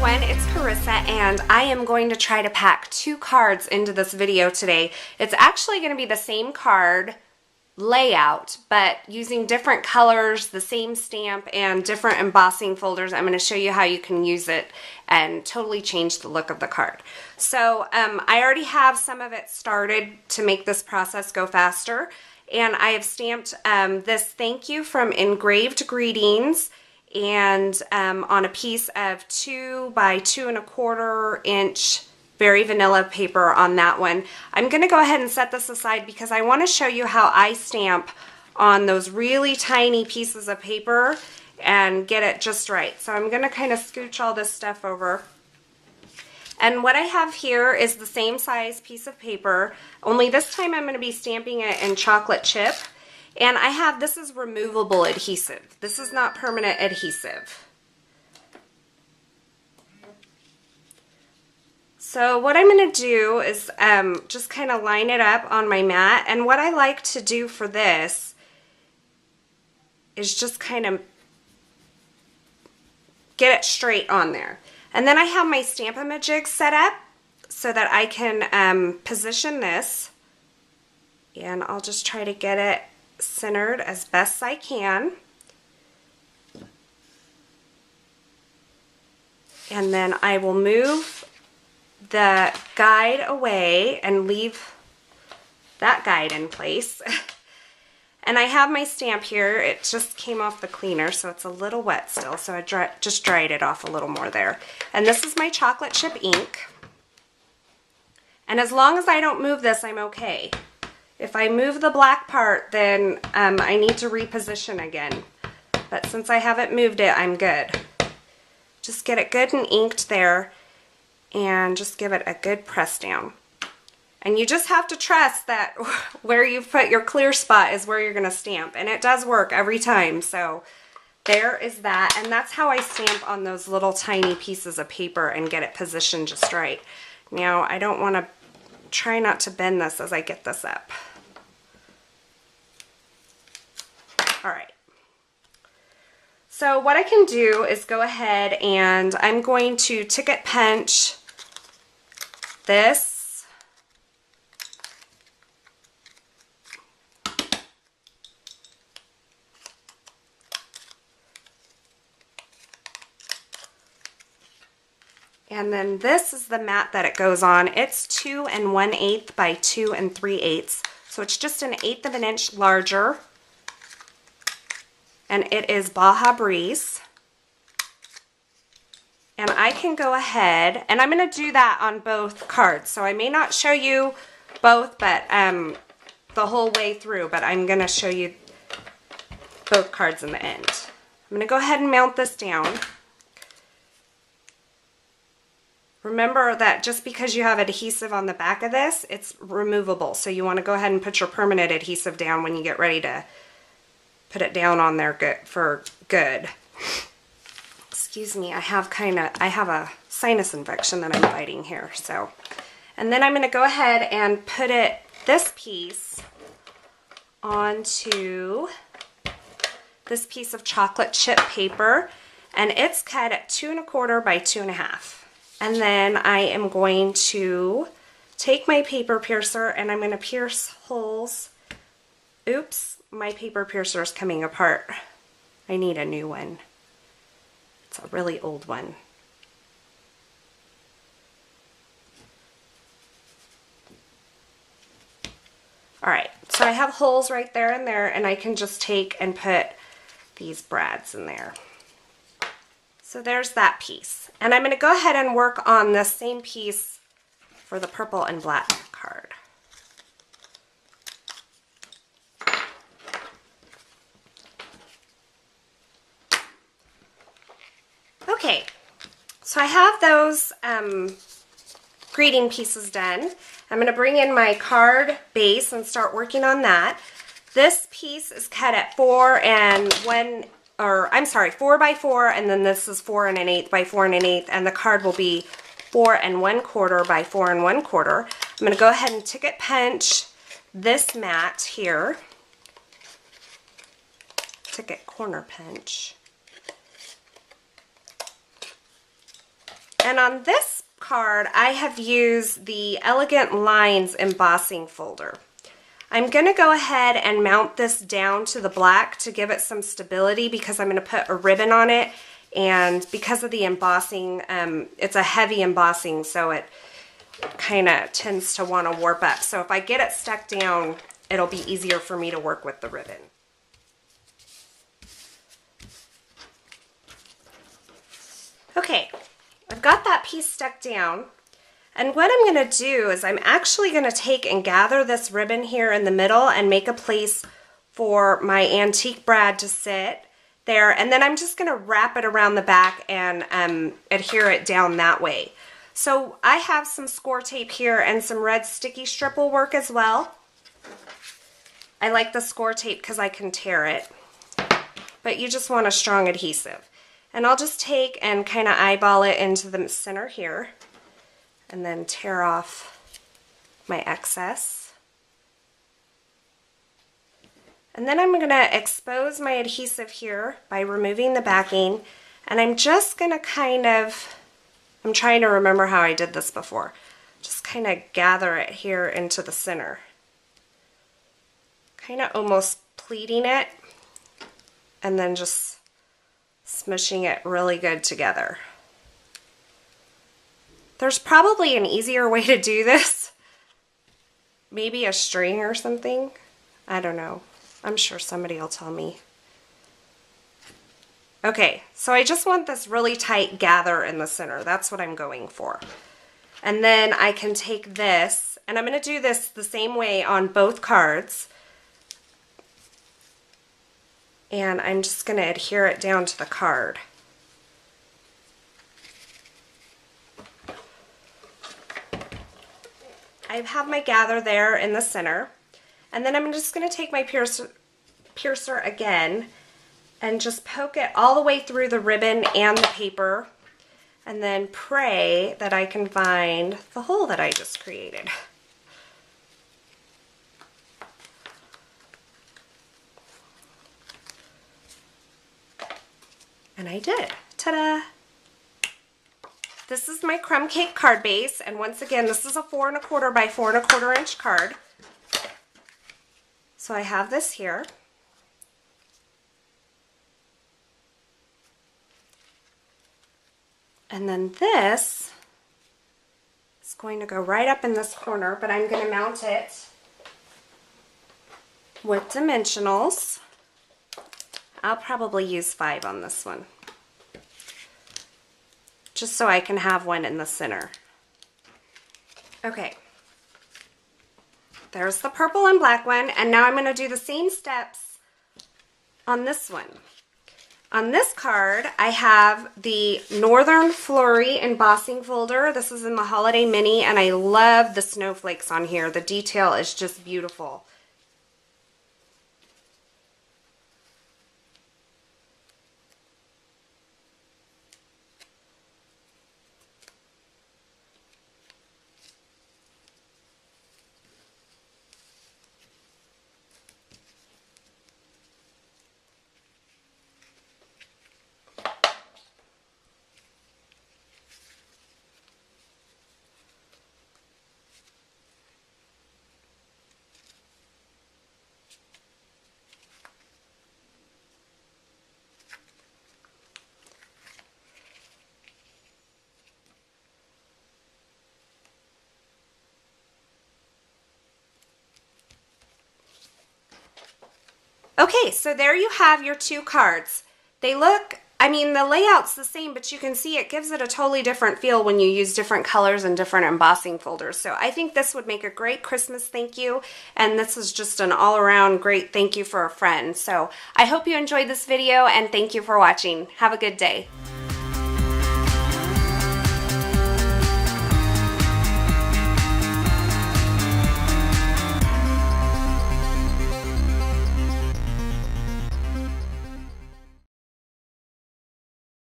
everyone, it's Carissa and I am going to try to pack 2 cards into this video today. It's actually going to be the same card layout, but using different colors, the same stamp, and different embossing folders. I'm going to show you how you can use it and totally change the look of the card. So I already have some of it started to make this process go faster, and I have stamped this thank you from Engraved Greetings and on a piece of 2 by 2 1/4 inch very vanilla paper on that one. I'm going to go ahead and set this aside because I want to show you how I stamp on those really tiny pieces of paper and get it just right. So I'm going to kind of scooch all this stuff over. And what I have here is the same size piece of paper, only this time I'm going to be stamping it in chocolate chip. And I have, this is removable adhesive. This is not permanent adhesive. So what I'm going to do is just kind of line it up on my mat. And what I like to do for this is just kind of get it straight on there. And then I have my stamp-a-majig set up so that I can position this. And I'll just try to get it centered as best I can. And then I will move the guide away and leave that guide in place. And I have my stamp here. It just came off the cleaner, so it's a little wet still, so I just dried it off a little more there. And this is my chocolate chip ink. And as long as I don't move this, I'm okay. If I move the black part, then I need to reposition again. But since I haven't moved it, I'm good. Just get it good and inked there, and just give it a good press down. And you just have to trust that where you've put your clear spot is where you're going to stamp. And it does work every time. So there is that. And that's how I stamp on those little tiny pieces of paper and get it positioned just right. Now, I don't want to try not to bend this as I get this up. All right. So what I can do is go ahead and I'm going to ticket punch this. And then this is the mat that it goes on. It's 2 1/8 by 2 3/8. So it's just 1/8 of an inch larger. And it is Baja Breeze. And I can go ahead, and I'm going to do that on both cards. So I may not show you both, but the whole way through, but I'm going to show you both cards in the end. I'm going to go ahead and mount this down. Remember that just because you have adhesive on the back of this, it's removable. So you want to go ahead and put your permanent adhesive down when you get ready to put it down on there for good. Excuse me, I have a sinus infection that I'm fighting here. So, and then I'm going to go ahead and put this piece onto this piece of chocolate chip paper, and it's cut at 2 1/4 by 2 1/2. And then I am going to take my paper piercer and I'm going to pierce holes. Oops, my paper piercer is coming apart. I need a new one. It's a really old one. Alright, so I have holes right there and there, and I can just take and put these brads in there. So there's that piece. And I'm going to go ahead and work on this same piece for the purple and black card. Okay, so I have those greeting pieces done. I'm going to bring in my card base and start working on that. This piece is cut at 4 by 4, and then this is 4 1/8 by 4 1/8, and the card will be 4 1/4 by 4 1/4. I'm going to go ahead and ticket punch this mat here. Ticket corner punch. And on this card, I have used the Elegant Lines embossing folder. I'm going to go ahead and mount this down to the black to give it some stability because I'm going to put a ribbon on it, and because of the embossing, it's a heavy embossing, so it kind of tends to want to warp up. So if I get it stuck down, it'll be easier for me to work with the ribbon. Okay, I've got that piece stuck down, and what I'm going to do is I'm actually going to take and gather this ribbon here in the middle and make a place for my antique brad to sit there, and then I'm just going to wrap it around the back and adhere it down that way. So I have some score tape here and some red sticky strip will work as well. I like the score tape because I can tear it, but you just want a strong adhesive. And I'll just take and kind of eyeball it into the center here and then tear off my excess. And then I'm going to expose my adhesive here by removing the backing, and I'm just going to kind of, I'm trying to remember how I did this before, just kind of gather it here into the center. Kind of almost pleating it and then just smushing it really good together. There's probably an easier way to do this. Maybe a string or something. I don't know. I'm sure somebody will tell me. Okay, so I just want this really tight gather in the center. That's what I'm going for. And then I can take this, and I'm going to do this the same way on both cards. And I'm just going to adhere it down to the card. I have my gather there in the center, and then I'm just going to take my piercer again and just poke it all the way through the ribbon and the paper, and then pray that I can find the hole that I just created. And I did. Ta-da! This is my crumb cake card base, and once again, this is a 4 1/4 by 4 1/4 inch card. So I have this here. And then this is going to go right up in this corner, but I'm going to mount it with dimensionals. I'll probably use 5 on this one, just so I can have one in the center. Okay, there's the purple and black one, and now I'm going to do the same steps on this one. On this card, I have the Northern Flurry embossing folder. This is in the Holiday Mini, and I love the snowflakes on here. The detail is just beautiful. Okay, so there you have your 2 cards. They look, I mean, the layout's the same, but you can see it gives it a totally different feel when you use different colors and different embossing folders. So I think this would make a great Christmas thank you, and this is just an all-around great thank you for a friend. So I hope you enjoyed this video, and thank you for watching. Have a good day.